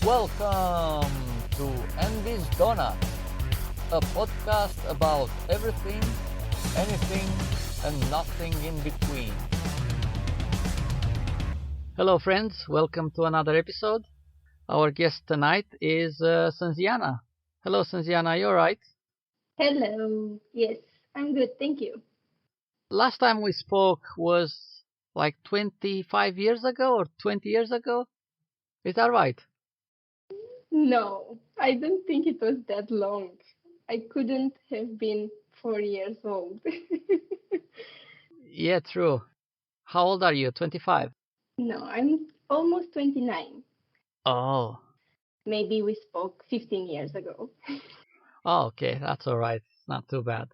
Welcome to Envy's Donut, a podcast about everything, anything, and nothing in between. Hello, friends. Welcome to another episode. Our guest tonight is Sinziana. Hello, Sinziana. You all right? Hello. Yes, I'm good. Thank you. Last time we spoke was like 25 years ago or 20 years ago. Is that right? No, I don't think it was that long. I couldn't have been 4 years old. Yeah, true. How old are you? 25? No, I'm almost 29. Oh. Maybe we spoke 15 years ago. Oh, okay. That's all right. It's not too bad.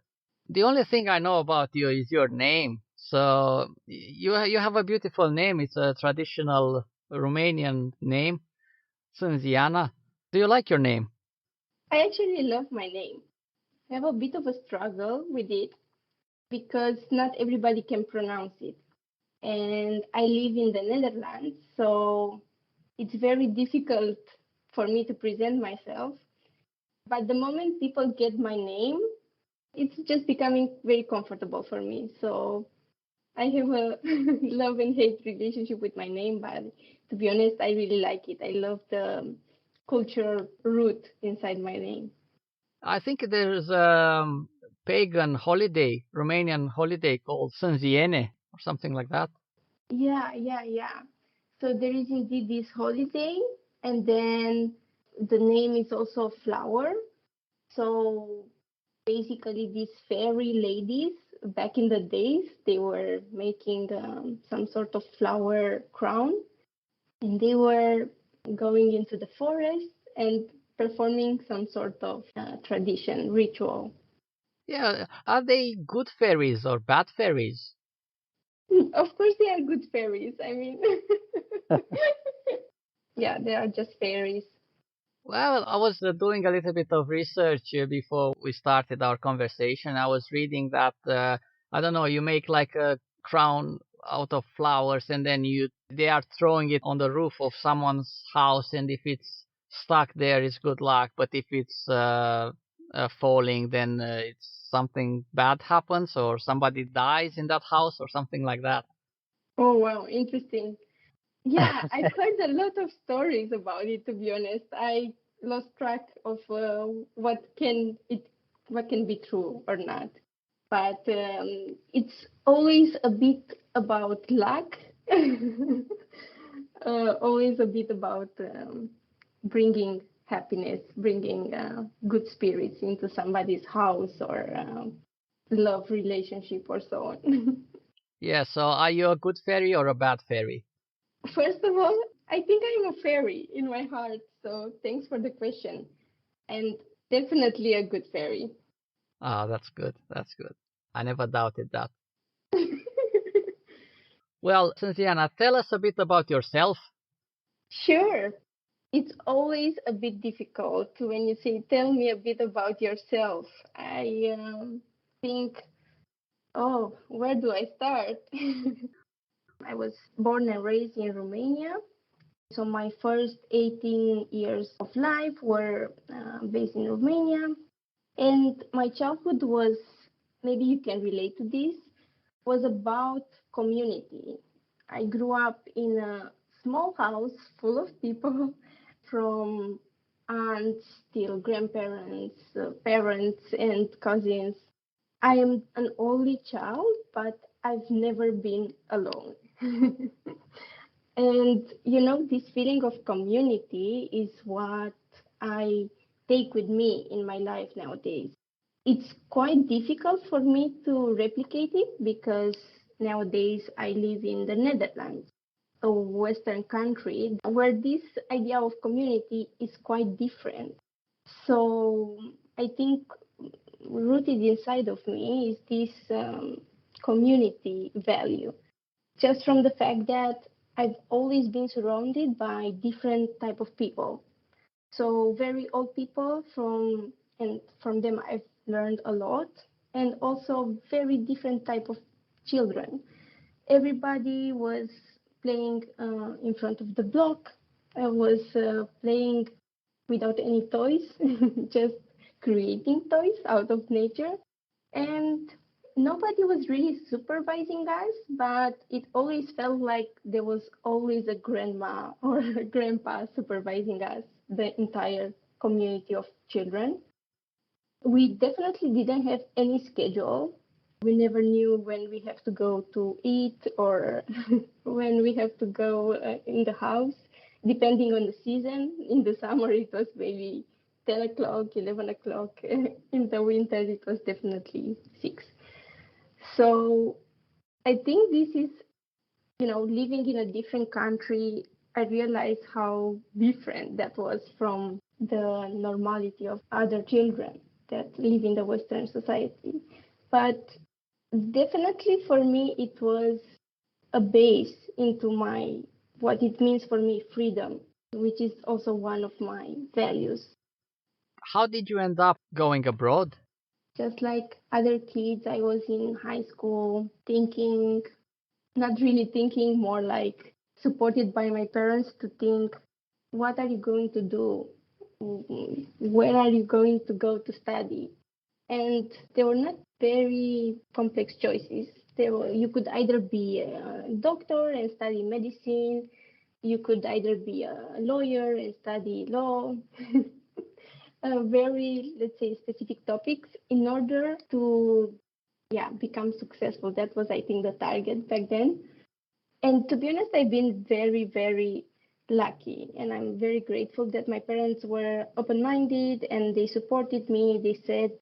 The only thing I know about you is your name. So you have a beautiful name. It's a traditional Romanian name, Sinziana. Do you like your name? I actually love my name. I have a bit of a struggle with it because not everybody can pronounce it. And I live in the Netherlands, so it's very difficult for me to present myself. But the moment people get my name, it's just becoming very comfortable for me. So I have a love and hate relationship with my name, but to be honest, I really like it. I love the cultural root inside my name. I think there's a pagan holiday, Romanian holiday called Sinziene or something like that. Yeah. So there is indeed this holiday, and then the name is also a flower. So basically, these fairy ladies back in the days, they were making some sort of flower crown, and they were going into the forest and performing some sort of tradition ritual. Yeah, are they good fairies or bad fairies? Of course, they are good fairies. I mean, yeah, they are just fairies. Well, I was doing a little bit of research before we started our conversation. I was reading that I don't know, you make like a crown out of flowers and then they are throwing it on the roof of someone's house, and if it's stuck there, it's good luck. But if it's falling, then it's something bad happens, or somebody dies in that house, or something like that. Oh wow, interesting. Yeah, I've heard a lot of stories about it. To be honest, I lost track of what can be true or not. But it's always a bit about luck. Always a bit about bringing happiness, bringing good spirits into somebody's house or love relationship or so on. Yeah, so are you a good fairy or a bad fairy? First of all, I think I'm a fairy in my heart, so thanks for the question. And definitely a good fairy. Ah, that's good. That's good. I never doubted that. Well, Cynthia, tell us a bit about yourself. Sure. It's always a bit difficult when you say, tell me a bit about yourself. I think, oh, where do I start? I was born and raised in Romania. So my first 18 years of life were based in Romania. And my childhood was, maybe you can relate to this, was about community. I grew up in a small house full of people from aunts till grandparents, parents, and cousins. I am an only child, but I've never been alone. And this feeling of community is what I take with me in my life nowadays. It's quite difficult for me to replicate it because nowadays I live in the Netherlands, a Western country where this idea of community is quite different. So I think rooted inside of me is this community value, just from the fact that I've always been surrounded by different type of people. So very old people and from them I've learned a lot, and also very different type of children. Everybody was playing in front of the block. I was playing without any toys, just creating toys out of nature. And nobody was really supervising us, but it always felt like there was always a grandma or a grandpa supervising us, the entire community of children. We definitely didn't have any schedule. We never knew when we have to go to eat or when we have to go in the house, depending on the season. In the summer, it was maybe 10 o'clock, 11 o'clock. In the winter, it was definitely 6. So I think this is, living in a different country, I realized how different that was from the normality of other children that live in the Western society. But definitely for me, it was a base into my what it means for me freedom, which is also one of my values. How did you end up going abroad? Just like other kids, I was in high school thinking, not really thinking, more like supported by my parents to think, what are you going to do? Where are you going to go to study? And they were not very complex choices. You could either be a doctor and study medicine, you could either be a lawyer and study law. Very, let's say, specific topics in order to, yeah, become successful. That was, I think, the target back then. And to be honest, I've been very, very lucky. And I'm very grateful that my parents were open minded and they supported me. They said,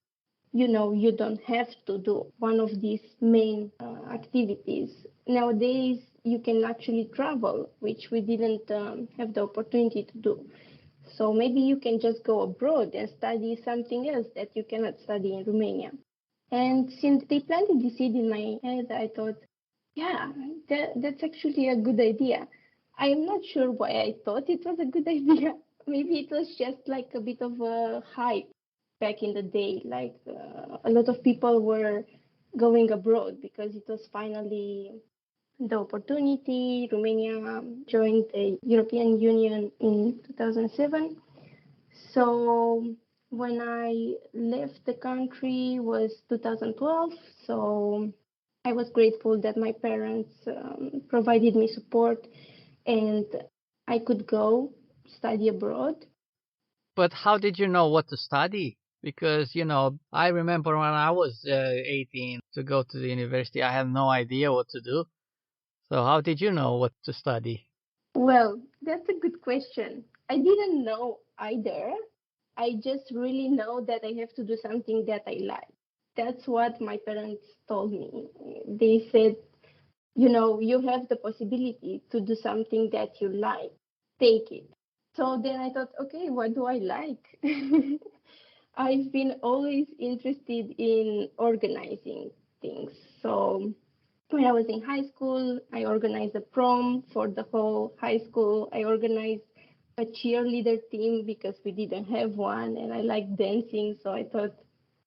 you don't have to do one of these main activities. Nowadays, you can actually travel, which we didn't have the opportunity to do. So maybe you can just go abroad and study something else that you cannot study in Romania. And since they planted the seed in my head, I thought, yeah, that's actually a good idea. I am not sure why I thought it was a good idea. Maybe it was just like a bit of a hype back in the day. Like a lot of people were going abroad because it was finally the opportunity. Romania joined the European Union in 2007. So when I left the country was 2012. So I was grateful that my parents provided me support and I could go study abroad. But how did you know what to study? Because, I remember when I was 18 to go to the university, I had no idea what to do. So how did you know what to study? Well, that's a good question. I didn't know either. I just really know that I have to do something that I like. That's what my parents told me. They said, you have the possibility to do something that you like. Take it. So then I thought, okay, what do I like? I've been always interested in organizing things. So when I was in high school, I organized a prom for the whole high school. I organized a cheerleader team because we didn't have one, and I like dancing. So I thought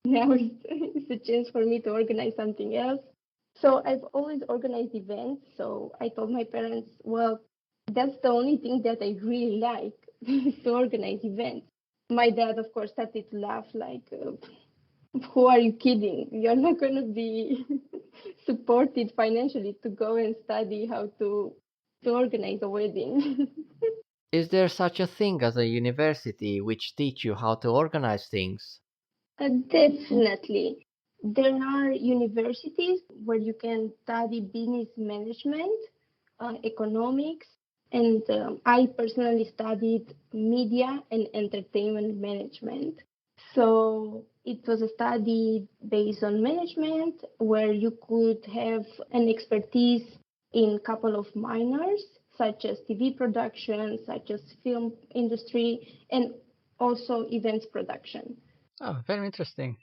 now it's a chance for me to organize something else. So I've always organized events. So I told my parents, well, that's the only thing that I really like is to organize events. My dad, of course, started to laugh like, who are you kidding? You're not going to be supported financially to go and study how to organize a wedding. Is there such a thing as a university which teach you how to organize things? Definitely. There are universities where you can study business management, economics, and I personally studied media and entertainment management. So it was a study based on management where you could have an expertise in a couple of minors, such as TV production, such as film industry, and also events production. Oh, very interesting.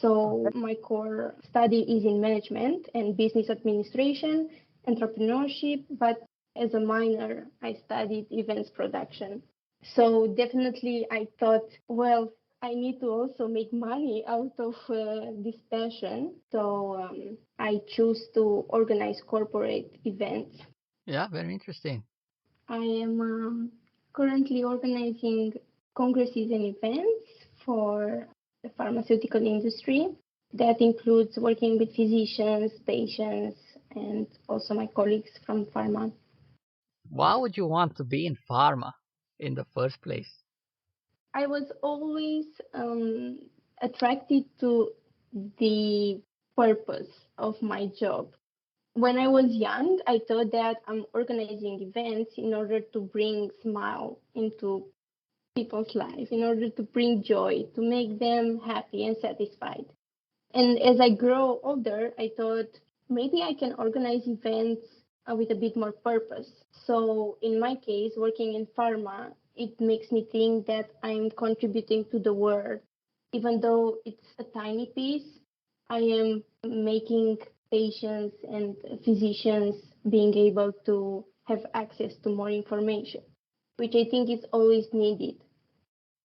So my core study is in management and business administration, entrepreneurship, but as a minor, I studied events production. So definitely I thought, well, I need to also make money out of this passion. So I choose to organize corporate events. Yeah, very interesting. I am currently organizing congresses and events for the pharmaceutical industry. That includes working with physicians, patients, and also my colleagues from pharma. Why would you want to be in pharma in the first place? I was always attracted to the purpose of my job. When I was young, I thought that I'm organizing events in order to bring smile into people's life, in order to bring joy, to make them happy and satisfied. And as I grow older, I thought maybe I can organize events with a bit more purpose. So in my case, working in pharma, it makes me think that I'm contributing to the world. Even though it's a tiny piece, I am making patients and physicians being able to have access to more information, which I think is always needed.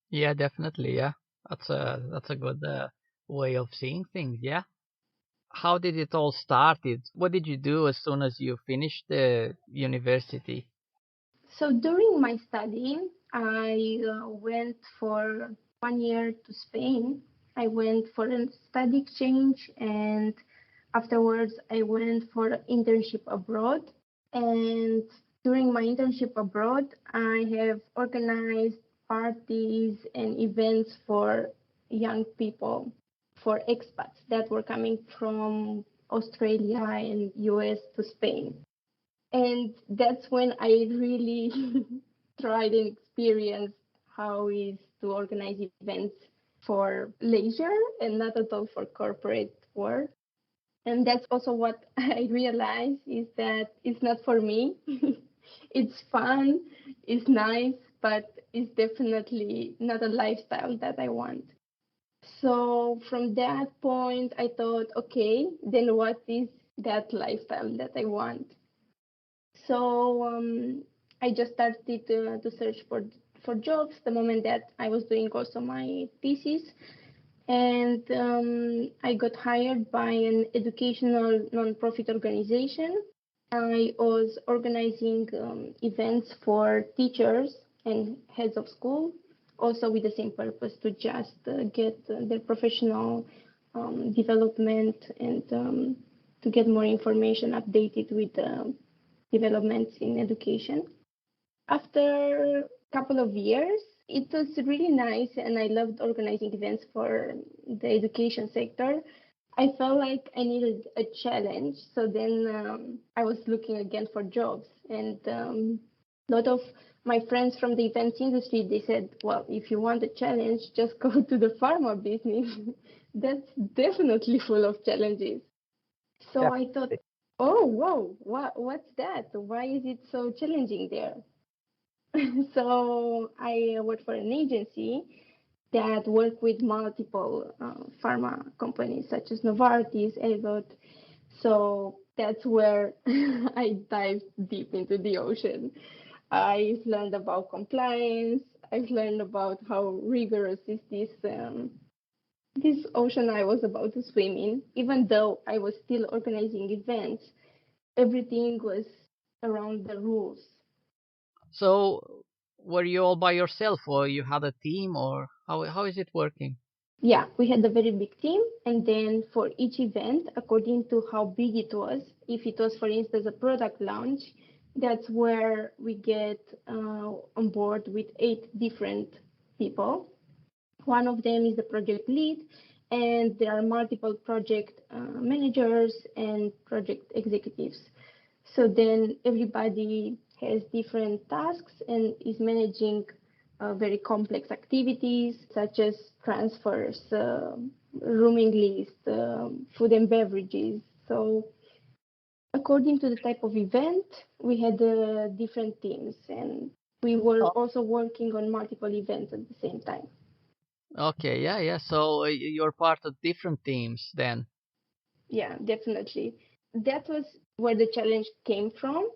Yeah, definitely. Yeah, that's a good way of seeing things. Yeah. How did it all started? What did you do as soon as you finished the university? So during my study, I went for 1 year to Spain. I went for a study exchange, and afterwards I went for an internship abroad. And during my internship abroad, I have organized parties and events for young people, for expats that were coming from Australia and US to Spain. And that's when I really tried and experienced how is to organize events for leisure and not at all for corporate work. And that's also what I realized is that it's not for me. It's fun, it's nice, but it's definitely not a lifestyle that I want. So from that point, I thought, okay, then what is that lifestyle that I want? So I just started to search for jobs the moment that I was doing also my thesis, and I got hired by an educational nonprofit organization. I was organizing events for teachers and heads of school, also with the same purpose to just get their professional development and to get more information updated with developments in education. After a couple of years, it was really nice and I loved organizing events for the education sector. I felt like I needed a challenge. So then I was looking again for jobs. And a lot of my friends from the events industry, they said, well, if you want a challenge, just go to the pharma business. That's definitely full of challenges. So I thought, Definitely. oh, whoa, what's that? Why is it so challenging there? So I work for an agency that work with multiple pharma companies such as Novartis, Abbott. So that's where I dived deep into the ocean. I've learned about compliance. I've learned about how rigorous is this ocean I was about to swim in. Even though I was still organizing events, everything was around the rules. So, were you all by yourself, or you had a team, or how is it working? Yeah, we had a very big team, and then for each event, according to how big it was, if it was, for instance, a product launch, that's where we get on board with 8 different people. One of them is the project lead, and there are multiple project managers and project executives. So then everybody has different tasks and is managing very complex activities such as transfers, rooming list, food and beverages. So according to the type of event, we had different teams, and we were Oh, also working on multiple events at the same time. okay, yeah, yeah. So you're part of different teams then. Yeah, definitely. That was where the challenge came from.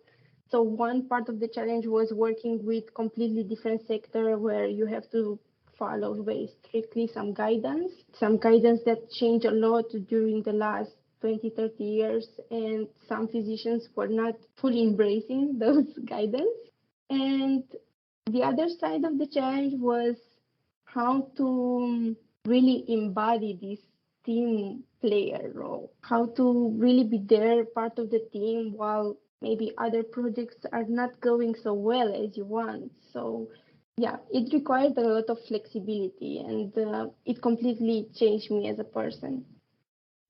So one part of the challenge was working with completely different sector where you have to follow very strictly some guidance that changed a lot during the last 20, 30 years, and some physicians were not fully embracing those guidance. And The other side of the challenge was how to really embody this team player role, how to really be there, part of the team, while maybe other projects are not going so well as you want. So, yeah, it required a lot of flexibility, and it completely changed me as a person.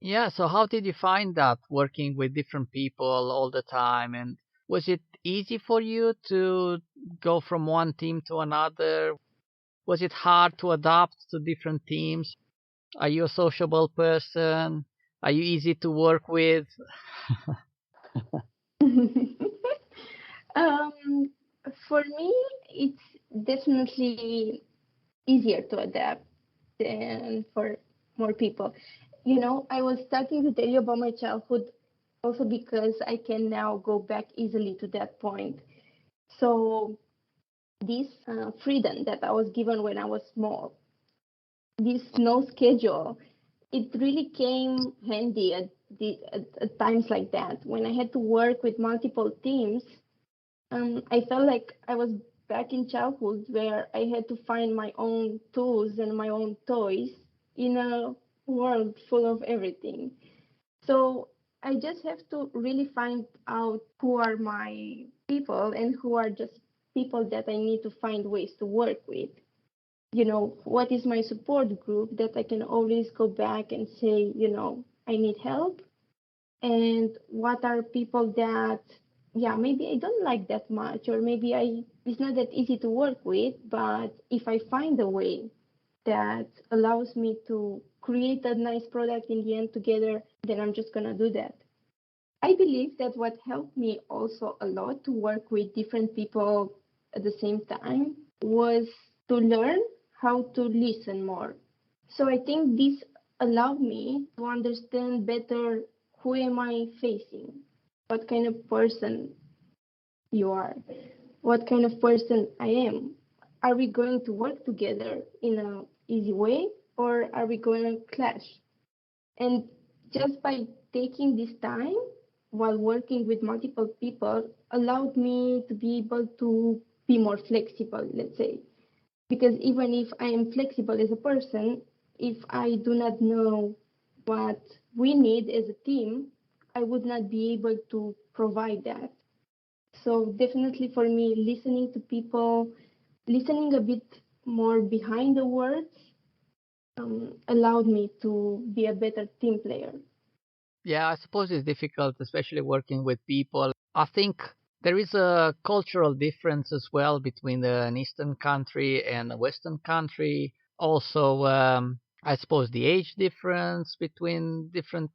Yeah, so how did you find that working with different people all the time? And was it easy for you to go from one team to another? Was it hard to adapt to different teams? Are you a sociable person? Are you easy to work with? um, for me, it's definitely easier to adapt than for more people. I was starting to tell you about my childhood also because I can now go back easily to that point. So, this freedom that I was given when I was small, this no schedule, it really came handy at times like that. When I had to work with multiple teams, I felt like I was back in childhood where I had to find my own tools and my own toys in a world full of everything. So I just have to really find out who are my people and who are just people that I need to find ways to work with. What is my support group that I can always go back and say, I need help, and what are people that, yeah, maybe I don't like that much, or maybe I it's not that easy to work with, but if I find a way that allows me to create a nice product in the end together, then I'm just gonna do that. I believe that what helped me also a lot to work with different people at the same time was to learn how to listen more. So I think this allowed me to understand better who am I facing, what kind of person you are, what kind of person I am. Are we going to work together in an easy way, or are we going to clash? And just by taking this time while working with multiple people allowed me to be able to be more flexible, let's say. Because even if I am flexible as a person, if I do not know what we need as a team, I would not be able to provide that. So, definitely for me, listening to people, listening a bit more behind the words, allowed me to be a better team player. Yeah, I suppose it's difficult, especially working with people. I think there is a cultural difference as well between an Eastern country and a Western country. Also, I suppose the age difference between different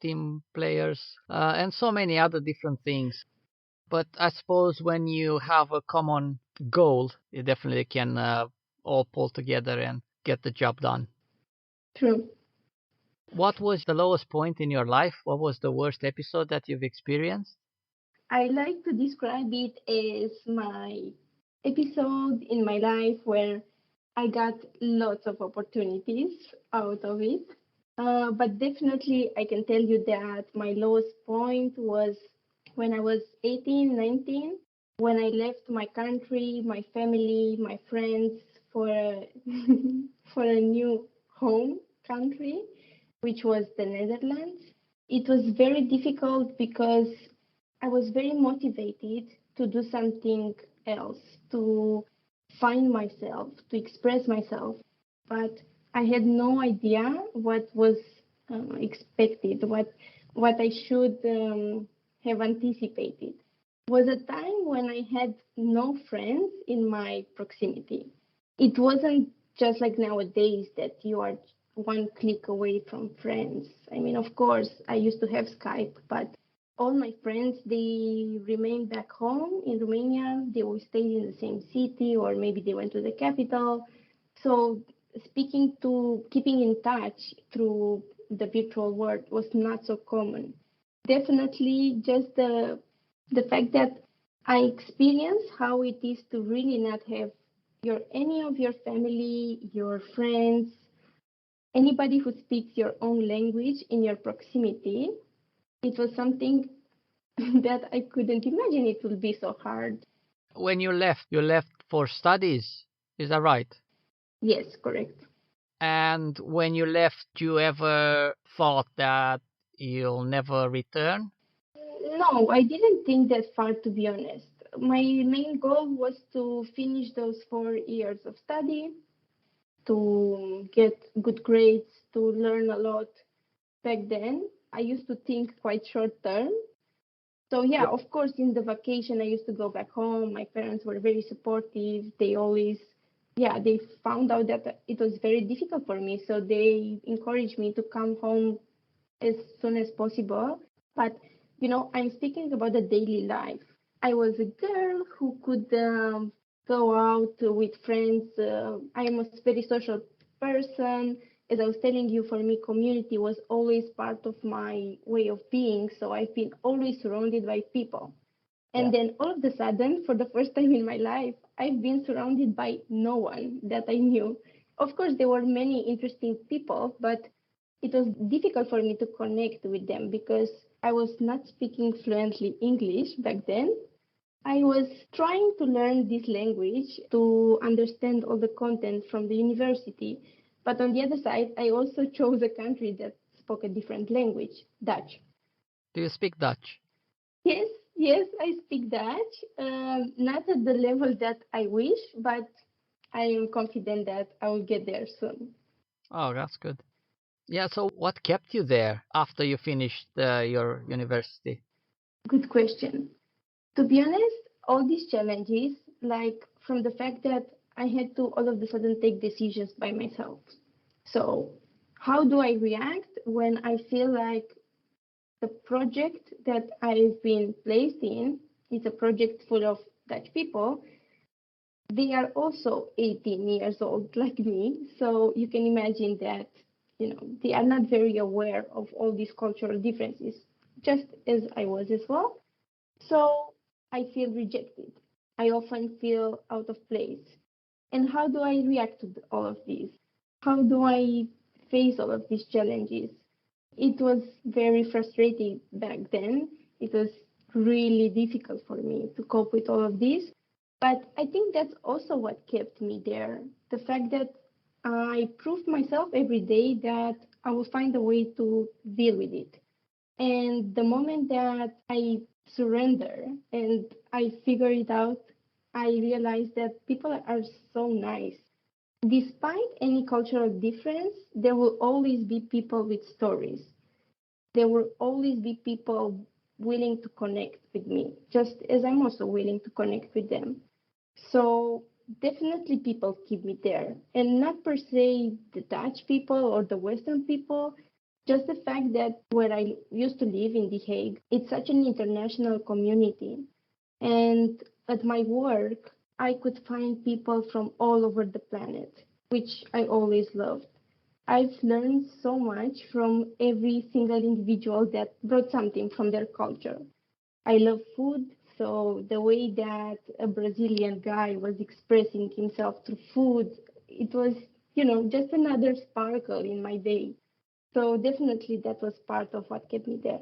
team players, and so many other different things. But I suppose when you have a common goal, you definitely can all pull together and get the job done. True. What was the lowest point in your life? What was the worst episode that you've experienced? I like to describe it as my episode in my life where I got lots of opportunities out of it. But definitely, I can tell you that my lowest point was when I was 18, 19, when I left my country, my family, my friends for a, for a new home country, which was the Netherlands. It was very difficult because I was very motivated to do something else, to find myself, to express myself. But I had no idea what was expected, what I should have anticipated. Was a time when I had no friends in my proximity. It wasn't just like nowadays that you are one click away from friends. I mean, of course, I used to have Skype, but all my friends, they remained back home in Romania. They all stayed in the same city, or maybe they went to the capital. So keeping in touch through the virtual world was not so common. Definitely, just the fact that I experienced how it is to really not have any of your family, your friends, anybody who speaks your own language in your proximity. It was something that I couldn't imagine it would be so hard. When you left for studies. Is that right? Yes, correct. And when you left, you ever thought that you'll never return? No, I didn't think that far, to be honest. My main goal was to finish those 4 years of study, to get good grades, to learn a lot. Back then, I used to think quite short term. So, yeah, Yeah. of course, in the vacation, I used to go back home. My parents were very supportive. They always, yeah, they found out that it was very difficult for me. So, they encouraged me to come home as soon as possible. But, I'm speaking about the daily life. I was a girl who could go out with friends. I am a very social person. As I was telling you, for me, community was always part of my way of being. So I've been always surrounded by people. Yeah. And then all of a sudden, for the first time in my life, I've been surrounded by no one that I knew. Of course, there were many interesting people, but it was difficult for me to connect with them because I was not speaking fluently English back then. I was trying to learn this language to understand all the content from the university. But on the other side, I also chose a country that spoke a different language, Dutch. Do you speak Dutch? Yes, yes, I speak Dutch. Not at the level that I wish, but I am confident that I will get there soon. Oh, that's good. Yeah, so what kept you there after you finished your university? Good question. To be honest, all these challenges, like from the fact that I had to all of a sudden take decisions by myself. So, how do I react when I feel like the project that I've been placed in is a project full of Dutch people? They are also 18 years old like me, so you can imagine that they are not very aware of all these cultural differences, just as I was as well. So I feel rejected. I often feel out of place. And how do I react to all of these? How do I face all of these challenges? It was very frustrating back then. It was really difficult for me to cope with all of this. But I think that's also what kept me there. The fact that I proved myself every day that I will find a way to deal with it. And the moment that I surrender and I figure it out, I realize that people are so nice. Despite any cultural difference, there will always be people with stories. There will always be people willing to connect with me, just as I'm also willing to connect with them. So definitely people keep me there. And not per se the Dutch people or the Western people, just the fact that where I used to live in The Hague, it's such an international community. And at my work, I could find people from all over the planet, which I always loved. I've learned so much from every single individual that brought something from their culture. I love food, so the way that a Brazilian guy was expressing himself through food, it was, just another sparkle in my day. So definitely that was part of what kept me there.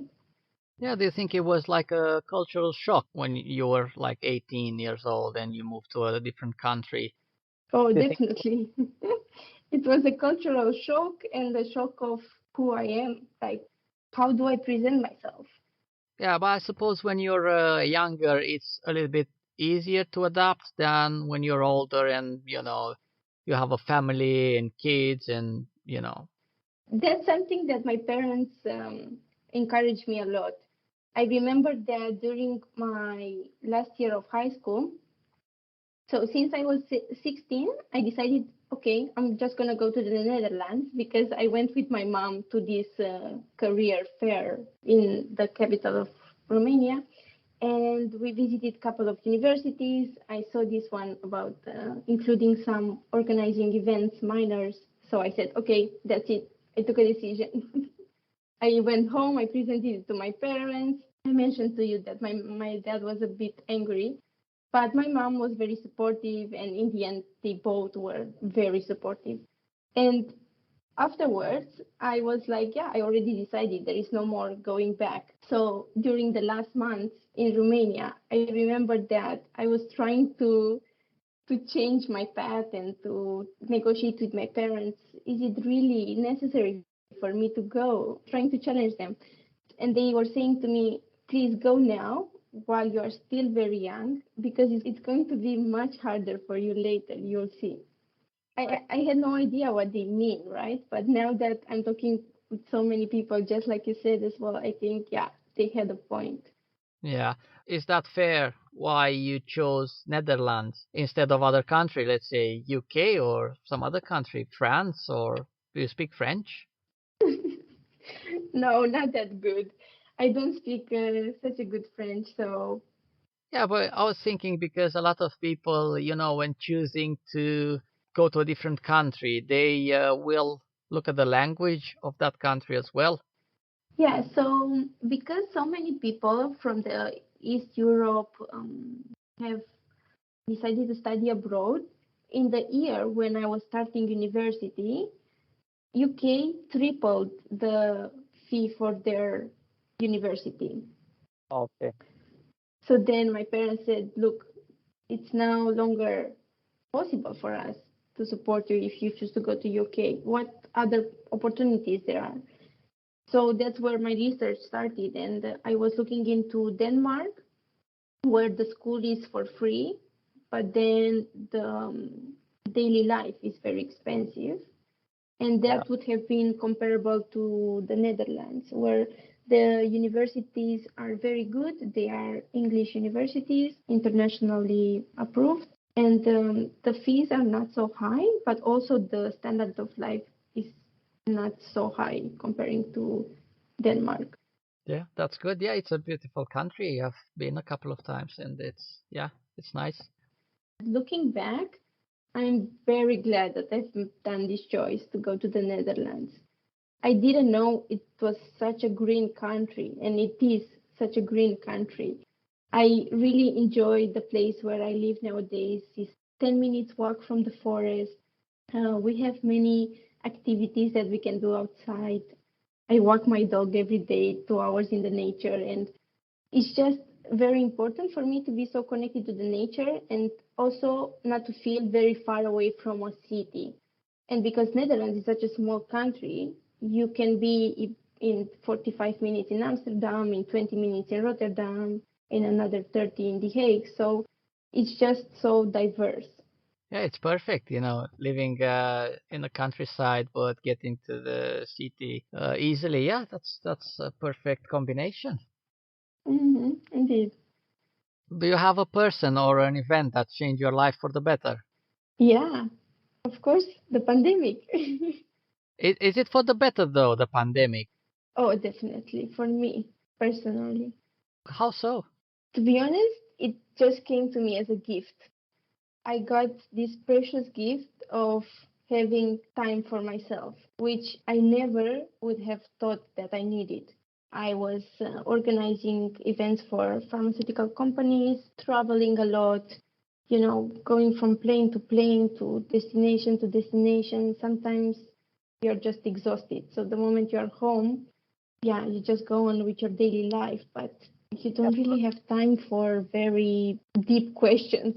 Yeah, do you think it was like a cultural shock when you were like 18 years old and you moved to a different country? Oh, Do you think? definitely. It was a cultural shock and a shock of who I am. Like, how do I present myself? Yeah, but I suppose when you're younger, it's a little bit easier to adapt than when you're older and, you have a family and kids and. That's something that my parents encouraged me a lot. I remember that during my last year of high school, so since I was 16, I decided, okay, I'm just going to go to the Netherlands because I went with my mom to this career fair in the capital of Romania. And we visited a couple of universities. I saw this one about including some organizing events, minors. So I said, okay, that's it. I took a decision. I went home, I presented it to my parents. I mentioned to you that my dad was a bit angry, but my mom was very supportive, and in the end, they both were very supportive. And afterwards, I was like, yeah, I already decided there is no more going back. So during the last months in Romania, I remember that I was trying to to change my path and to negotiate with my parents. Is it really necessary for me to go? Trying to challenge them. And they were saying to me, please go now while you are still very young, because it's going to be much harder for you later. You'll see. I had no idea what they mean, right? But now that I'm talking with so many people, just like you said as well, I think, yeah, they had a point. Yeah. Is that fair why you chose Netherlands instead of other country, let's say UK or some other country, France, or do you speak French? No, not that good. I don't speak such a good French, so Yeah, but I was thinking because a lot of people, when choosing to go to a different country, they will look at the language of that country as well. yeah. So because so many people from the East Europe have decided to study abroad, in the year when I was starting university, UK tripled the fee for their university. Okay. So then my parents said, look, it's no longer possible for us to support you if you choose to go to UK. What other opportunities there are? So that's where my research started, and I was looking into Denmark, where the school is for free, but then the daily life is very expensive. And Yeah. that would have been comparable to the Netherlands, where the universities are very good. They are English universities, internationally approved, and the fees are not so high, but also the standard of life is not so high comparing to Denmark. Yeah, that's good. Yeah, it's a beautiful country. I've been a couple of times and it's nice. Looking back, I'm very glad that I've done this choice to go to the Netherlands. I didn't know it was such a green country, and it is such a green country. I really enjoy the place where I live nowadays. It's 10 minutes walk from the forest. We have many activities that we can do outside. I walk my dog every day, 2 hours in the nature, and it's just very important for me to be so connected to the nature and also not to feel very far away from a city. And because Netherlands is such a small country, you can be in 45 minutes in Amsterdam, in 20 minutes in Rotterdam, in another 30 in The Hague. So it's just so diverse. Yeah, it's perfect, living in the countryside but getting to the city easily. Yeah, that's a perfect combination. Indeed. Do you have a person or an event that changed your life for the better? Yeah, of course, the pandemic. Is it for the better though, the pandemic? Oh, definitely. For me, personally. How so? To be honest, it just came to me as a gift. I got this precious gift of having time for myself, which I never would have thought that I needed. I was organizing events for pharmaceutical companies, traveling a lot, going from plane to destination. Sometimes you're just exhausted. So the moment you're home, yeah, you just go on with your daily life, but you don't really have time for very deep questions.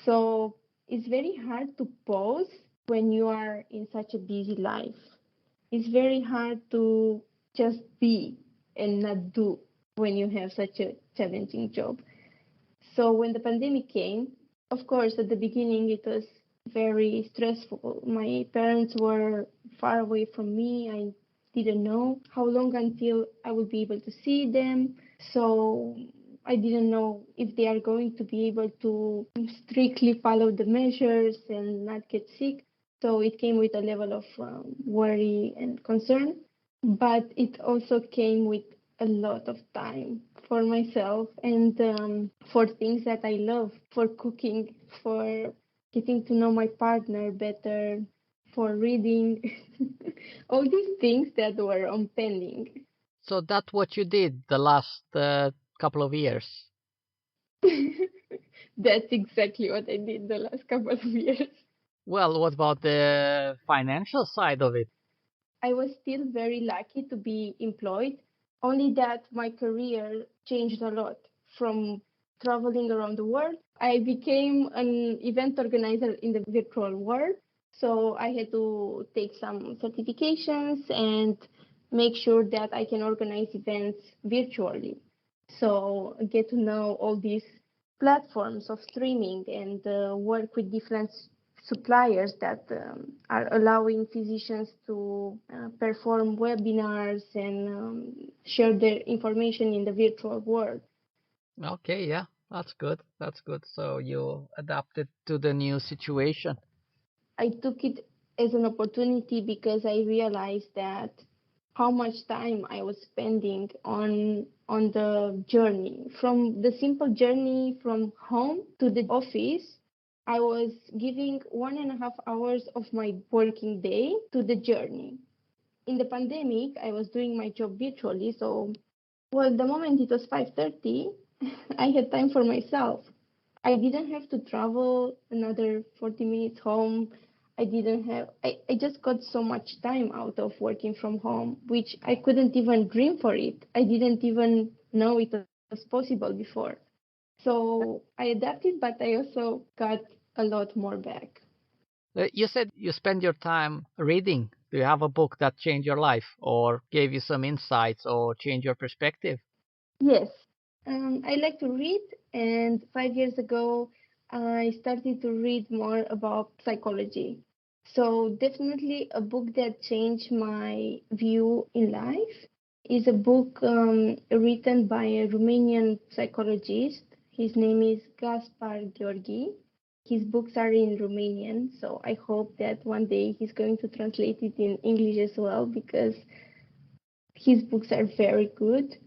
So it's very hard to pause when you are in such a busy life. It's very hard to just be and not do when you have such a challenging job. So when the pandemic came, of course, at the beginning it was very stressful. My parents were far away from me. I didn't know how long until I would be able to see them. So I didn't know if they are going to be able to strictly follow the measures and not get sick. So it came with a level of worry and concern, but it also came with a lot of time for myself and for things that I love, for cooking, for getting to know my partner better, for reading, all these things that were on pending. So that's what you did the last couple of years. That's exactly what I did the last couple of years. Well, what about the financial side of it? I was still very lucky to be employed, only that my career changed a lot from traveling around the world. I became an event organizer in the virtual world. So I had to take some certifications and make sure that I can organize events virtually. So get to know all these platforms of streaming and work with different suppliers that are allowing physicians to perform webinars and share their information in the virtual world. Okay, yeah, that's good. That's good. So you adapted to the new situation. I took it as an opportunity because I realized that how much time I was spending on the journey. From the simple journey from home to the office, I was giving 1.5 hours of my working day to the journey. In the pandemic, I was doing my job virtually, so well, the moment it was 5:30, I had time for myself. I didn't have to travel another 40 minutes home. I just got so much time out of working from home, which I couldn't even dream for it. I didn't even know it was possible before. So I adapted, but I also got a lot more back. You said you spend your time reading. Do you have a book that changed your life or gave you some insights or changed your perspective? Yes, I like to read, and 5 years ago, I started to read more about psychology. So, definitely a book that changed my view in life is a book written by a Romanian psychologist. His name is Gaspar Gheorghi. His books are in Romanian, so I hope that one day he's going to translate it in English as well because his books are very good.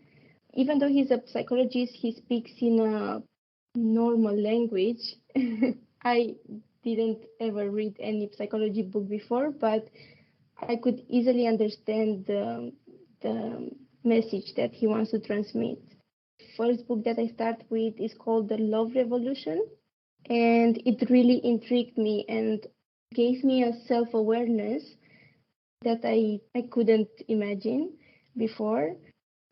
Even though he's a psychologist, he speaks in a normal language. I didn't ever read any psychology book before, but I could easily understand the message that he wants to transmit. First book that I start with is called The Love Revolution, and it really intrigued me and gave me a self-awareness that I couldn't imagine before.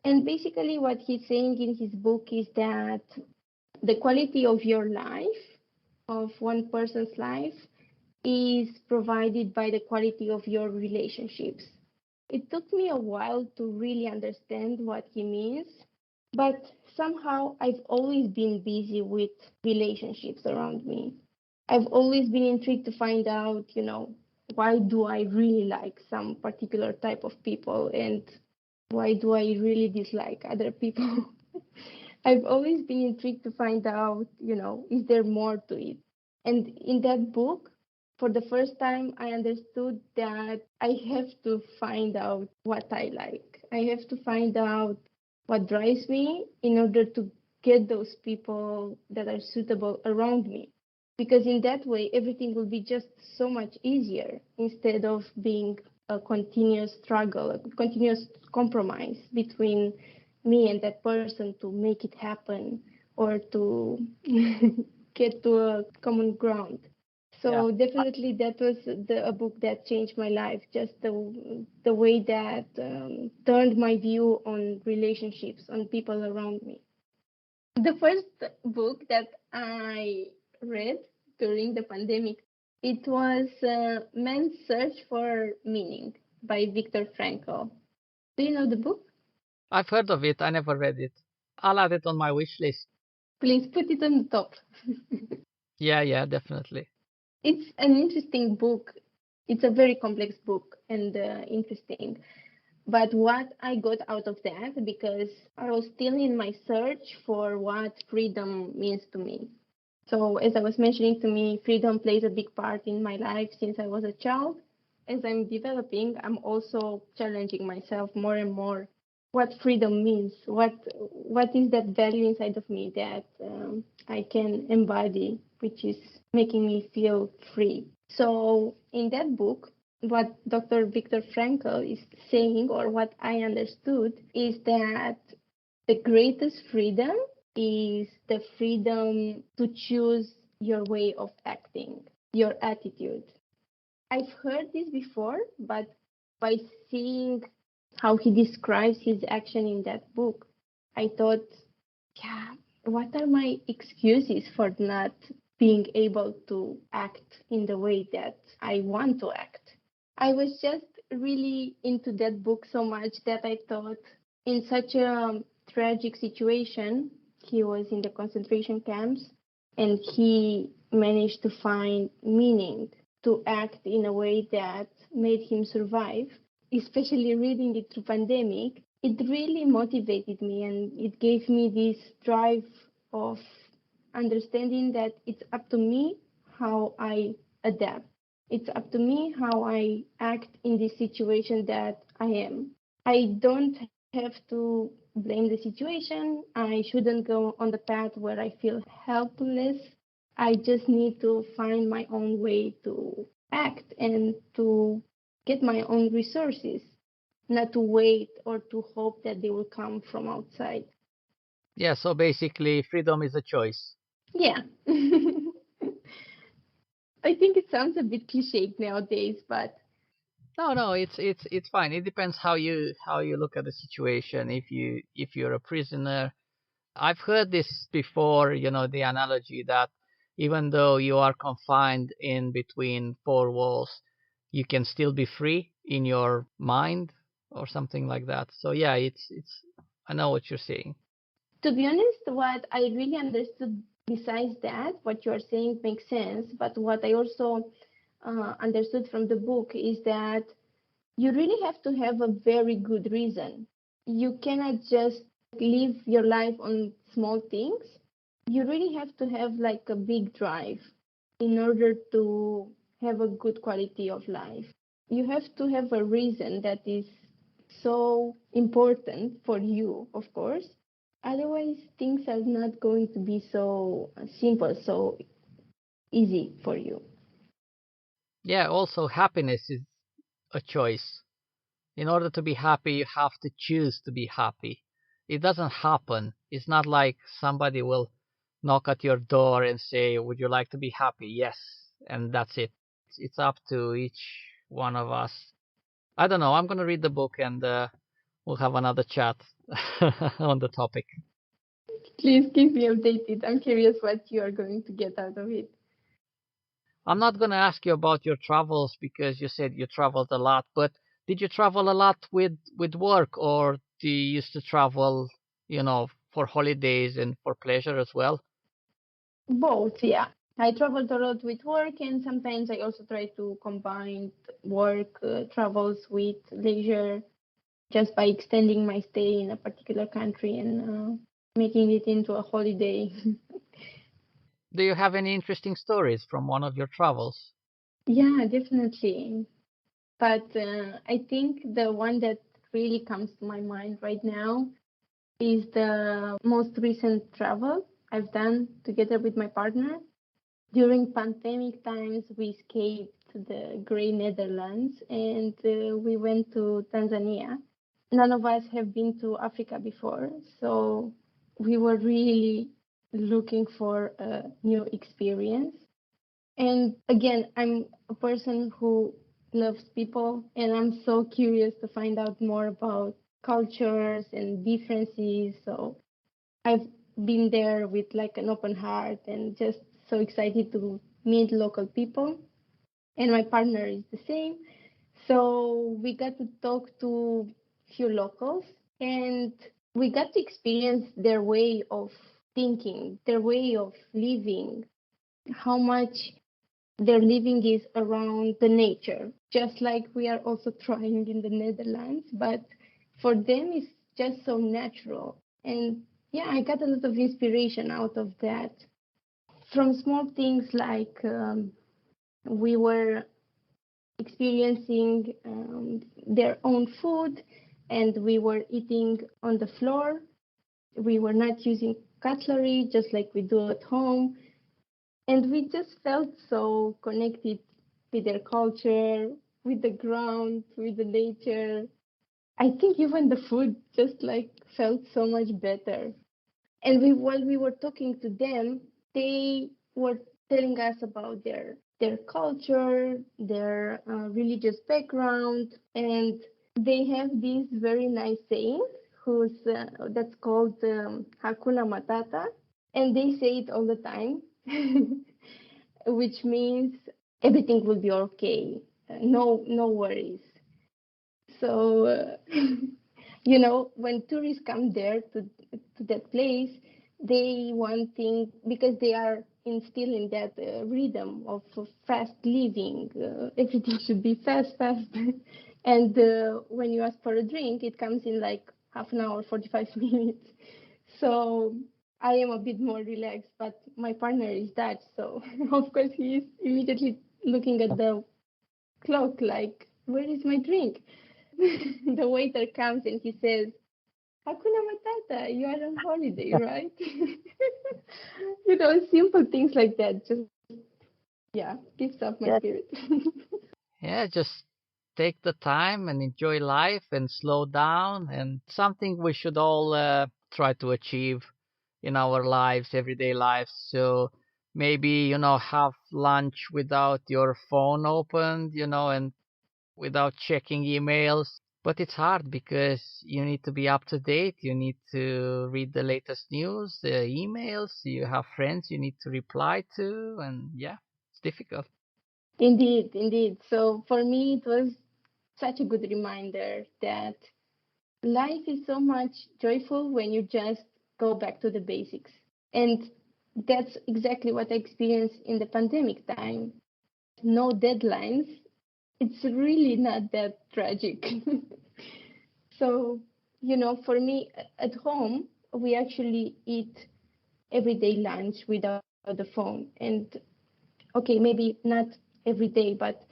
And basically, what he's saying in his book is that the quality of your life, of one person's life, is provided by the quality of your relationships. It took me a while to really understand what he means, but somehow I've always been busy with relationships around me. I've always been intrigued to find out, why do I really like some particular type of people and why do I really dislike other people? I've always been intrigued to find out, is there more to it? And in that book, for the first time, I understood that I have to find out what I like. I have to find out what drives me in order to get those people that are suitable around me. Because in that way, everything will be just so much easier instead of being a continuous struggle, a continuous compromise between me and that person to make it happen or to get to a common ground. Yeah. So definitely that was a book that changed my life. Just the way that turned my view on relationships, on people around me. The first book that I read during the pandemic, it was Man's Search for Meaning by Viktor Frankl. Do you know the book? I've heard of it. I never read it. I'll add it on my wish list. Please put it on the top. Yeah, yeah, definitely. It's an interesting book. It's a very complex book and interesting. But what I got out of that, because I was still in my search for what freedom means to me. So, as I was mentioning to me, freedom plays a big part in my life since I was a child. As I'm developing, I'm also challenging myself more and more what freedom means. What is that value inside of me that I can embody, which is making me feel free. So, in that book, what Dr. Viktor Frankl is saying, or what I understood, is that the greatest freedom is the freedom to choose your way of acting, your attitude. I've heard this before, but by seeing how he describes his action in that book, I thought, yeah, what are my excuses for not being able to act in the way that I want to act? I was just really into that book so much that I thought, in such a tragic situation, he was in the concentration camps and he managed to find meaning to act in a way that made him survive, especially reading it through pandemic. It really motivated me and it gave me this drive of understanding that it's up to me how I adapt. It's up to me how I act in this situation that I am. I don't have to blame the situation. I shouldn't go on the path where I feel helpless. I just need to find my own way to act and to get my own resources, not to wait or to hope that they will come from outside. Yeah, so basically, freedom is a choice. Yeah. I think it sounds a bit cliched nowadays, but No, no, it's fine. It depends how you look at the situation. If you're a prisoner, I've heard this before. The analogy that even though you are confined in between four walls, you can still be free in your mind or something like that. So yeah, it's. I know what you're saying. to be honest, what I really understood besides that, what you are saying makes sense. But what I also understood from the book is that you really have to have a very good reason. You cannot just live your life on small things. You really have to have like a big drive in order to have a good quality of life. You have to have a reason that is so important for you, of course. Otherwise, things are not going to be so simple, so easy for you. Yeah. Also, happiness is a choice. In order to be happy, you have to choose to be happy. It doesn't happen. It's not like somebody will knock at your door and say, "Would you like to be happy?" Yes, and that's it. It's up to each one of us. I don't know. I'm gonna read the book and we'll have another chat on the topic. Please keep me updated. I'm curious what you are going to get out of it. I'm not gonna ask you about your travels because you said you traveled a lot, but did you travel a lot with work, or do you used to travel, for holidays and for pleasure as well? Both, yeah. I traveled a lot with work, and sometimes I also try to combine work travels with leisure just by extending my stay in a particular country and making it into a holiday. Do you have any interesting stories from one of your travels? Yeah, definitely. But I think the one that really comes to my mind right now is the most recent travel I've done together with my partner. During pandemic times, we escaped the gray Netherlands and we went to Tanzania. None of us have been to Africa before, so we were really looking for a new experience. And again, I'm a person who loves people, and I'm so curious to find out more about cultures and differences. So I've been there with like an open heart and just so excited to meet local people. And my partner is the same. So we got to talk to few locals and we got to experience their way of thinking, their way of living, how much their living is around the nature, just like we are also trying in the Netherlands. But for them, it's just so natural. And yeah, I got a lot of inspiration out of that. From small things like we were experiencing their own food and we were eating on the floor. We were not using cutlery just like we do at home. And we just felt so connected with their culture, with the ground, with the nature. I think even the food just like felt so much better. And while we were talking to them, they were telling us about their culture, their religious background, and they have this very nice saying, who's that's called Hakuna Matata. And they say it all the time, which means everything will be okay. No worries. So, when tourists come there to that place, they want thing because they are still in that rhythm of fast living. Everything should be fast, fast. And when you ask for a drink, it comes in like half an hour, 45 minutes. So I am a bit more relaxed, but my partner is Dutch, so of course he is immediately looking at the clock like, where is my drink? The waiter comes and he says, Hakuna Matata, you are on holiday, right? Simple things like that just, yeah, lifts up my Yeah. spirit. Yeah, just take the time and enjoy life and slow down, and something we should all try to achieve in our lives, everyday lives. So maybe, have lunch without your phone opened, and without checking emails. But it's hard because you need to be up to date. You need to read the latest news, the emails. You have friends you need to reply to. And yeah, it's difficult. Indeed, indeed. So for me, it was such a good reminder that life is so much joyful when you just go back to the basics. And that's exactly what I experienced in the pandemic time. No deadlines. It's really not that tragic. So, for me at home, we actually eat everyday lunch without the phone. And okay, maybe not every day, but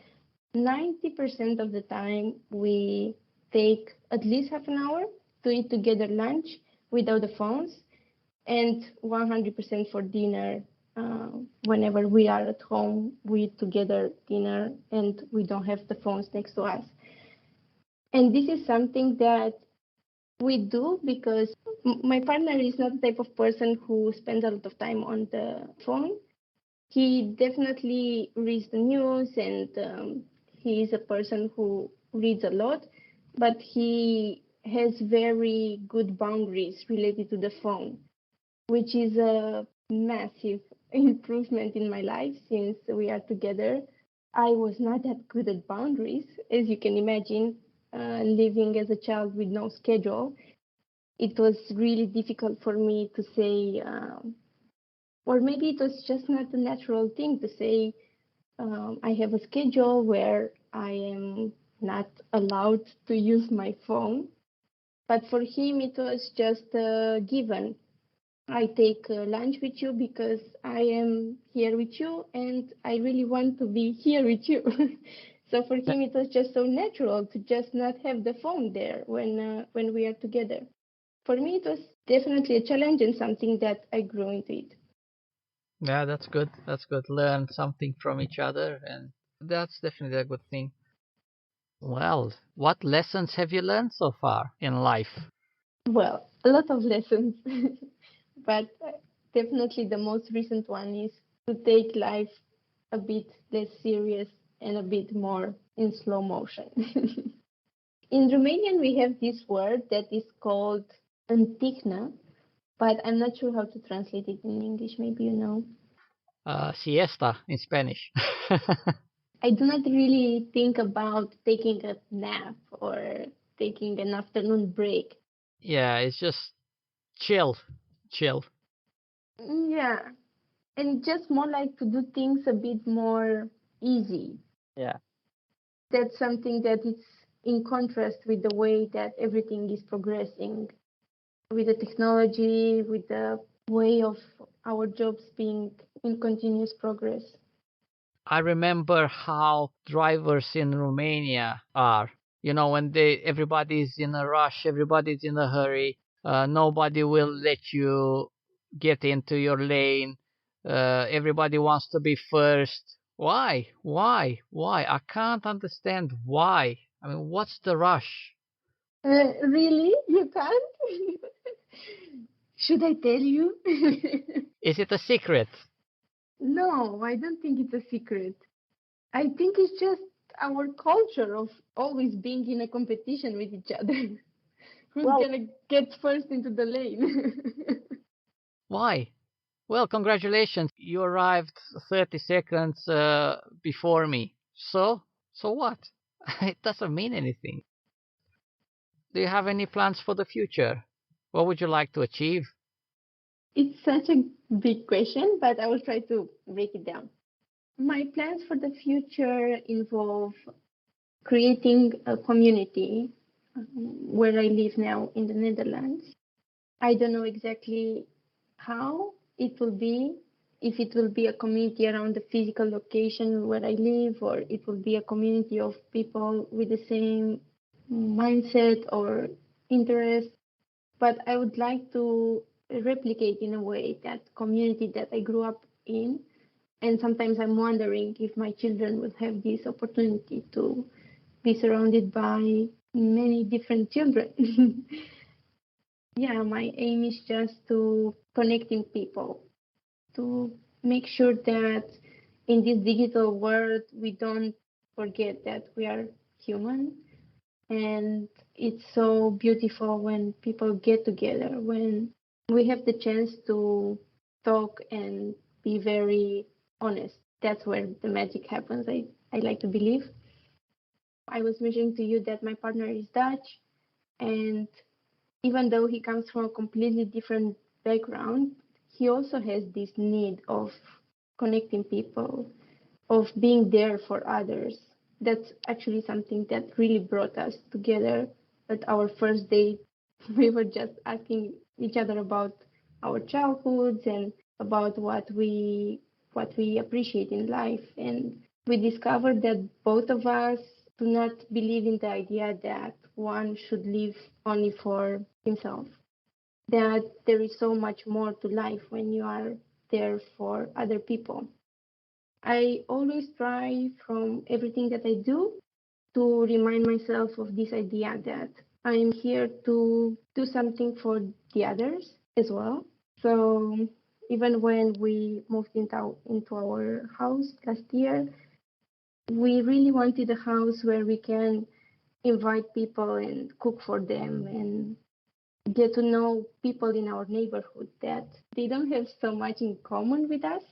90% of the time we take at least half an hour to eat together lunch without the phones, and 100% for dinner. Whenever we are at home, we eat together dinner and we don't have the phones next to us. And this is something that we do because my partner is not the type of person who spends a lot of time on the phone. He definitely reads the news, and he is a person who reads a lot, but he has very good boundaries related to the phone, which is a massive improvement in my life since we are together. I was not that good at boundaries, as you can imagine, living as a child with no schedule. It was really difficult for me to say, or maybe it was just not a natural thing to say, I have a schedule where I am not allowed to use my phone. But for him, it was just a given. I take lunch with you because I am here with you and I really want to be here with you. So for him, it was just so natural to just not have the phone there when we are together. For me, it was definitely a challenge and something that I grew into it. Yeah, that's good. That's good. Learn something from each other, and that's definitely a good thing. Well, what lessons have you learned so far in life? Well, a lot of lessons, but definitely the most recent one is to take life a bit less serious and a bit more in slow motion. In Romanian, we have this word that is called antichnă, but I'm not sure how to translate it in English. Maybe you know. Siesta in Spanish. I do not really think about taking a nap or taking an afternoon break. Yeah, it's just chill, chill. Yeah, and just more like to do things a bit more easy. Yeah. That's something that is in contrast with the way that everything is progressing, with the technology, with the way of our jobs being in continuous progress. I remember how drivers in Romania are. When everybody's in a rush, everybody's in a hurry. Nobody will let you get into your lane. Everybody wants to be first. Why? Why? Why? I can't understand why. I mean, what's the rush? Really? You can't? Should I tell you? Is it a secret? No, I don't think it's a secret. I think it's just our culture of always being in a competition with each other. Who's Well, gonna get first into the lane? why? Well, congratulations. You arrived 30 seconds before me. So what? It doesn't mean anything. Do you have any plans for the future? What would you like to achieve? It's such a big question, but I will try to break it down. My plans for the future involve creating a community where I live now in the Netherlands. I don't know exactly how it will be, if it will be a community around the physical location where I live, or it will be a community of people with the same mindset or interest. But I would like to replicate in a way that community that I grew up in. And sometimes I'm wondering if my children will have this opportunity to be surrounded by many different children. Yeah, my aim is just to connecting people, to make sure that in this digital world we don't forget that we are human. And it's so beautiful when people get together, when we have the chance to talk and be very honest. That's where the magic happens, I like to believe. I was mentioning to you that my partner is Dutch, and even though he comes from a completely different background, he also has this need of connecting people, of being there for others. That's actually something that really brought us together at our first date. We were just asking each other about our childhoods and about what we appreciate in life. And we discovered that both of us do not believe in the idea that one should live only for himself. That there is so much more to life when you are there for other people. I always try from everything that I do to remind myself of this idea that I am here to do something for the others as well. So even when we moved into our house last year, we really wanted a house where we can invite people and cook for them and get to know people in our neighborhood that they don't have so much in common with us.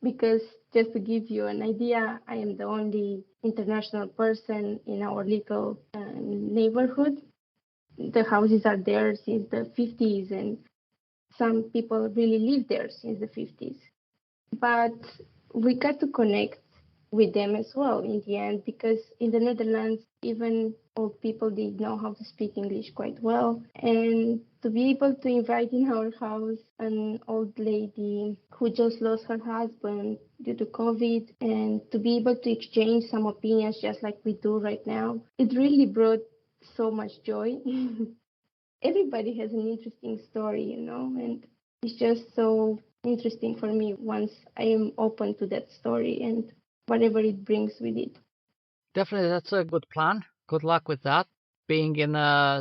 Because just to give you an idea, I am the only international person in our little neighborhood. The houses are there since the 50s, and some people really live there since the 50s. But we got to connect with them as well in the end, because in the Netherlands, even old people, they know how to speak English quite well. And to be able to invite in our house an old lady who just lost her husband due to COVID, and to be able to exchange some opinions just like we do right now, it really brought so much joy. Everybody has an interesting story, and it's just so interesting for me once I am open to that story and whatever it brings with it. Definitely, that's a good plan. Good luck with that. Being in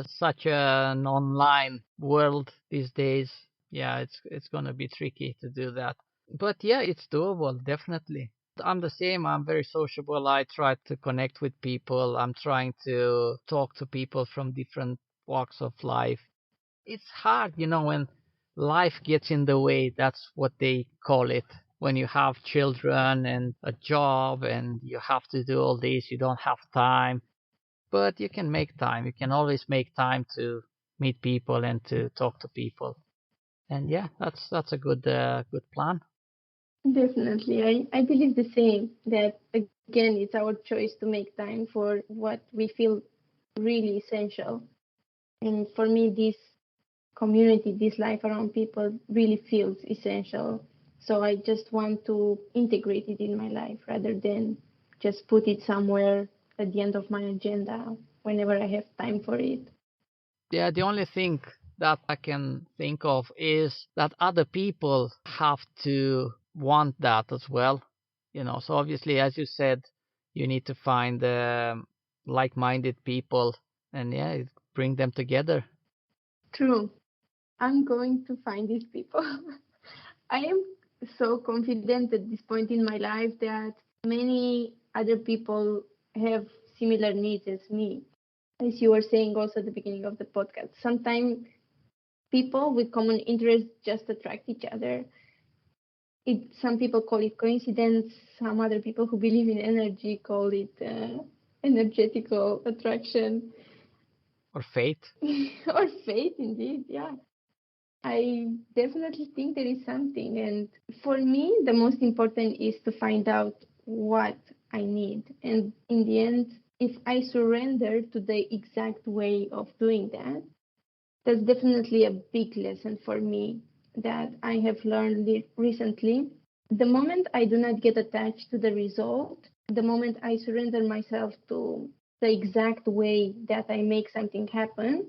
such an online world these days, yeah, it's gonna be tricky to do that. But yeah, it's doable, definitely. I'm the same. I'm very sociable. I try to connect with people. I'm trying to talk to people from different walks of life. It's hard, when life gets in the way. That's what they call it. When you have children and a job and you have to do all this, you don't have time. But you can make time. You can always make time to meet people and to talk to people. And yeah, that's a good plan. Definitely. I believe the same, that again, it's our choice to make time for what we feel really essential. And for me, this community, this life around people really feels essential. So I just want to integrate it in my life rather than just put it somewhere at the end of my agenda whenever I have time for it. Yeah, the only thing that I can think of is that other people have to want that as well. So obviously, as you said, you need to find like-minded people and yeah, bring them together. True. I'm going to find these people. I am so confident at this point in my life that many other people have similar needs as me. As you were saying also at the beginning of the podcast, sometimes people with common interests just attract each other. Some people call it coincidence. Some other people who believe in energy call it energetical attraction. Or fate? Or fate, indeed, yeah. I definitely think there is something. And for me, the most important is to find out what I need. And in the end, if I surrender to the exact way of doing that, that's definitely a big lesson for me that I have learned recently. The moment I do not get attached to the result, the moment I surrender myself to the exact way that I make something happen,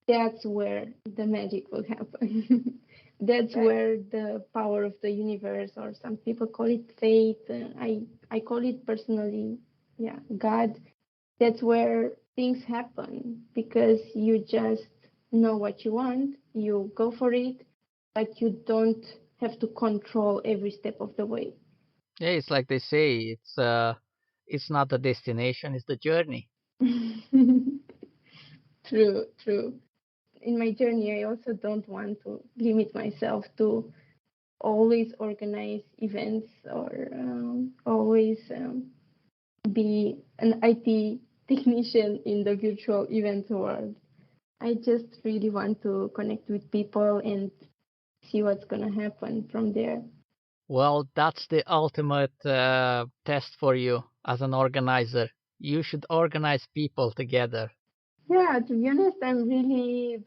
that's where the magic will happen. That's Right. where the power of the universe, or some people call it fate. I call it personally, yeah, God. That's where things happen because you just know what you want, you go for it, but you don't have to control every step of the way. Yeah, it's like they say, it's not the destination, it's the journey. True, true. In my journey, I also don't want to limit myself to always organize events or always be an IT technician in the virtual event world. I just really want to connect with people and see what's going to happen from there. Well, that's the ultimate test for you as an organizer. You should organize people together. Yeah, to be honest, I'm really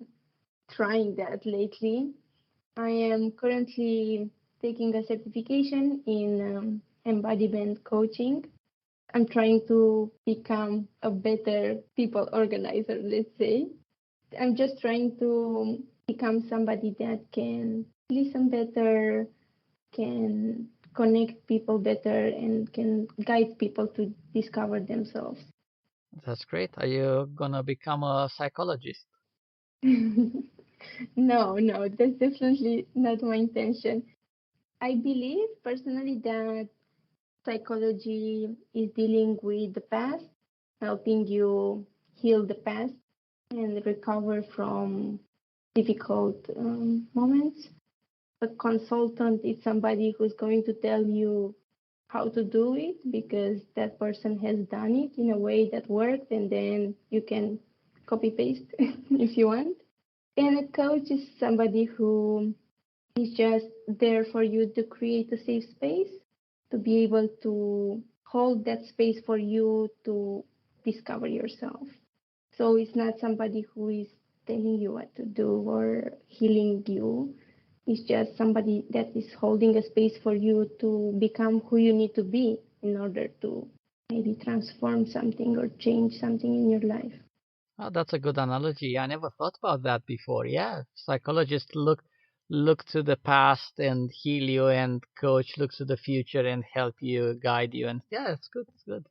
trying that lately. I am currently taking a certification in embodiment coaching. I'm trying to become a better people organizer, let's say. I'm just trying to become somebody that can listen better, can connect people better, and can guide people to discover themselves. That's great. Are you gonna become a psychologist? No, no, that's definitely not my intention. I believe personally that psychology is dealing with the past, helping you heal the past and recover from difficult moments. A consultant is somebody who's going to tell you how to do it because that person has done it in a way that worked, and then you can copy paste if you want. And a coach is somebody who is just there for you to create a safe space, to be able to hold that space for you to discover yourself. So it's not somebody who is telling you what to do or healing you. It's just somebody that is holding a space for you to become who you need to be in order to maybe transform something or change something in your life. Oh, that's a good analogy. I never thought about that before. Yeah, psychologists look to the past and heal you, and coach looks to the future and help you, guide you. And yeah, it's good. It's good.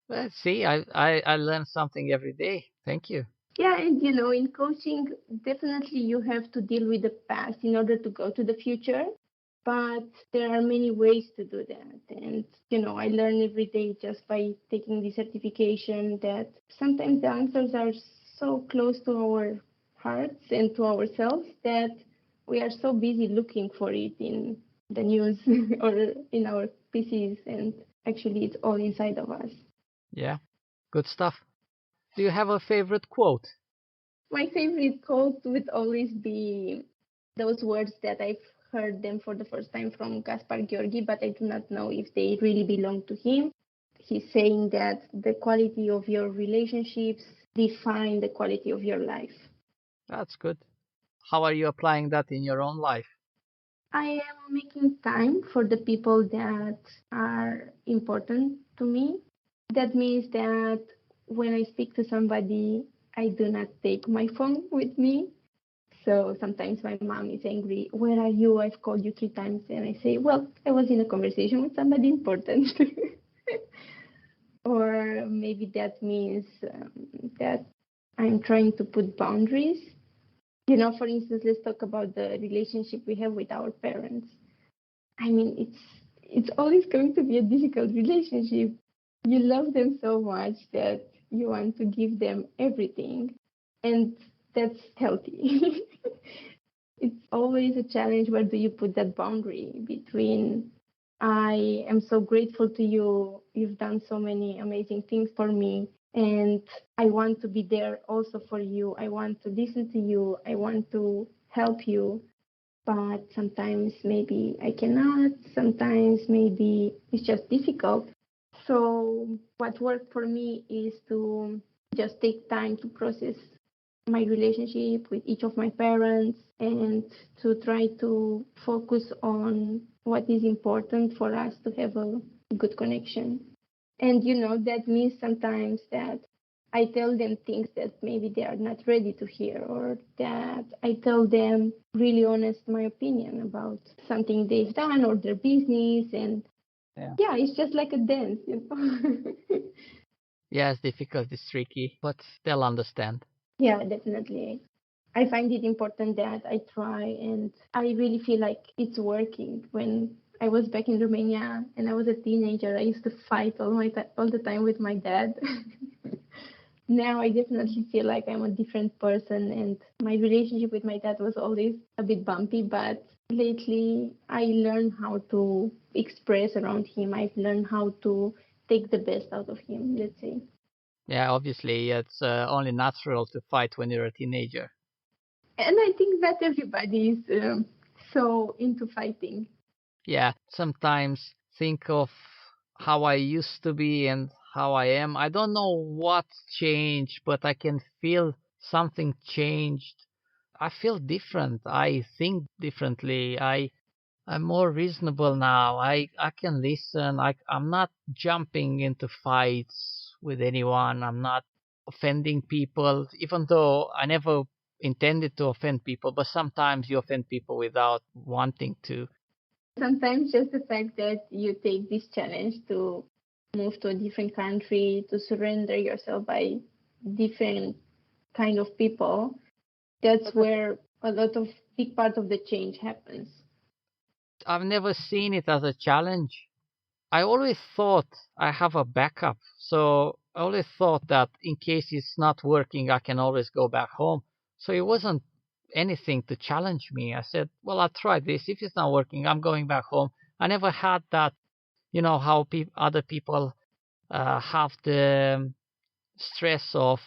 Well, see, I learn something every day. Thank you. Yeah, and in coaching, definitely you have to deal with the past in order to go to the future. But there are many ways to do that. And, I learn every day just by taking the certification that sometimes the answers are so close to our hearts and to ourselves that we are so busy looking for it in the news or in our PCs. And actually, it's all inside of us. Yeah, good stuff. Do you have a favorite quote? My favorite quote would always be those words that I've heard them for the first time from Gaspar Gheorghi, but I do not know if they really belong to him. He's saying that the quality of your relationships define the quality of your life. That's good. How are you applying that in your own life? I am making time for the people that are important to me. That means that when I speak to somebody, I do not take my phone with me. So sometimes my mom is angry. Where are you? I've called you 3 times. And I say, well, I was in a conversation with somebody important. Or maybe that means that I'm trying to put boundaries. For instance, let's talk about the relationship we have with our parents. I mean, it's always going to be a difficult relationship. You love them so much that you want to give them everything, and that's healthy. It's always a challenge. Where do you put that boundary between I am so grateful to you, you've done so many amazing things for me, and I want to be there also for you. I want to listen to you. I want to help you. But sometimes maybe I cannot. Sometimes maybe it's just difficult. So, what worked for me is to just take time to process my relationship with each of my parents and to try to focus on what is important for us to have a good connection. And that means sometimes that I tell them things that maybe they are not ready to hear, or that I tell them really honest my opinion about something they've done or their business. And yeah, it's just like a dance. Yeah, it's difficult, it's tricky, but they'll understand. Yeah, definitely. I find it important that I try, and I really feel like it's working. When I was back in Romania and I was a teenager, I used to fight all the time with my dad. Now I definitely feel like I'm a different person, and my relationship with my dad was always a bit bumpy, but lately I learned how to express around him. I've learned how to take the best out of him, let's say. Yeah, obviously, it's only natural to fight when you're a teenager. And I think that everybody is so into fighting. Yeah, sometimes think of how I used to be and how I am. I don't know what changed, but I can feel something changed. I feel different. I think differently. I'm more reasonable now. I can listen. I'm not jumping into fights with anyone. I'm not offending people, even though I never intended to offend people, but sometimes you offend people without wanting to. Sometimes just the fact that you take this challenge to move to a different country, to surrender yourself by different kind of people, that's where a lot of big part of the change happens. I've never seen it as a challenge. I always thought I have a backup. So I always thought that in case it's not working, I can always go back home. So it wasn't anything to challenge me. I said, well, I'll try this. If it's not working, I'm going back home. I never had that, how other people have the stress of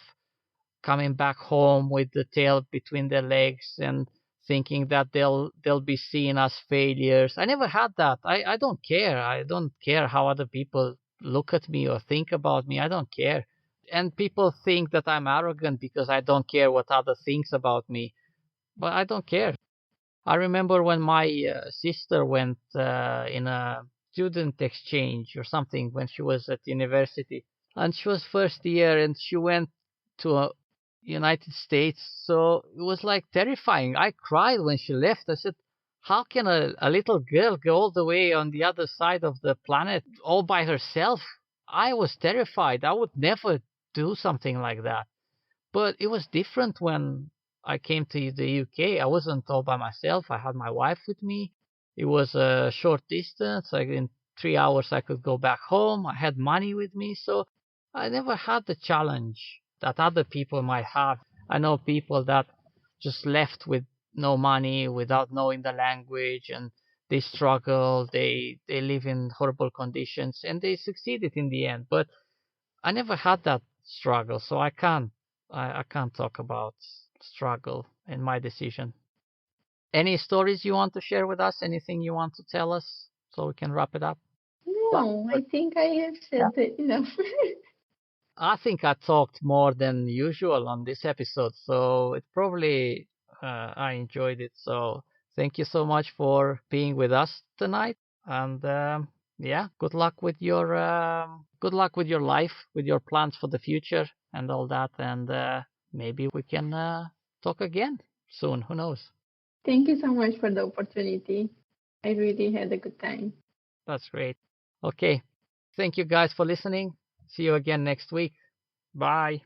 coming back home with the tail between their legs and thinking that they'll be seen as failures. I never had that. I don't care. I don't care how other people look at me or think about me. I don't care. And people think that I'm arrogant because I don't care what other thinks about me, but I don't care. I remember when my sister went in a student exchange or something when she was at university, and she was first year, and she went to United States. So it was like terrifying. I cried when she left. I said, how can a little girl go all the way on the other side of the planet all by herself? I was terrified. I would never do something like that. But it was different when I came to the UK. I wasn't all by myself. I had my wife with me. It was a short distance. Like in 3 hours, I could go back home. I had money with me. So I never had the challenge that other people might have. I know people that just left with no money, without knowing the language, and they struggle. They live in horrible conditions, and they succeeded in the end. But I never had that struggle, so I can't talk about struggle in my decision. Any stories you want to share with us? Anything you want to tell us so we can wrap it up? No, I think I have Yeah. said enough. I think I talked more than usual on this episode, so it probably I enjoyed it. So thank you so much for being with us tonight, and yeah, good luck with your life, with your plans for the future, and all that. And maybe we can talk again soon. Who knows? Thank you so much for the opportunity. I really had a good time. That's great. Okay, thank you guys for listening. See you again next week. Bye.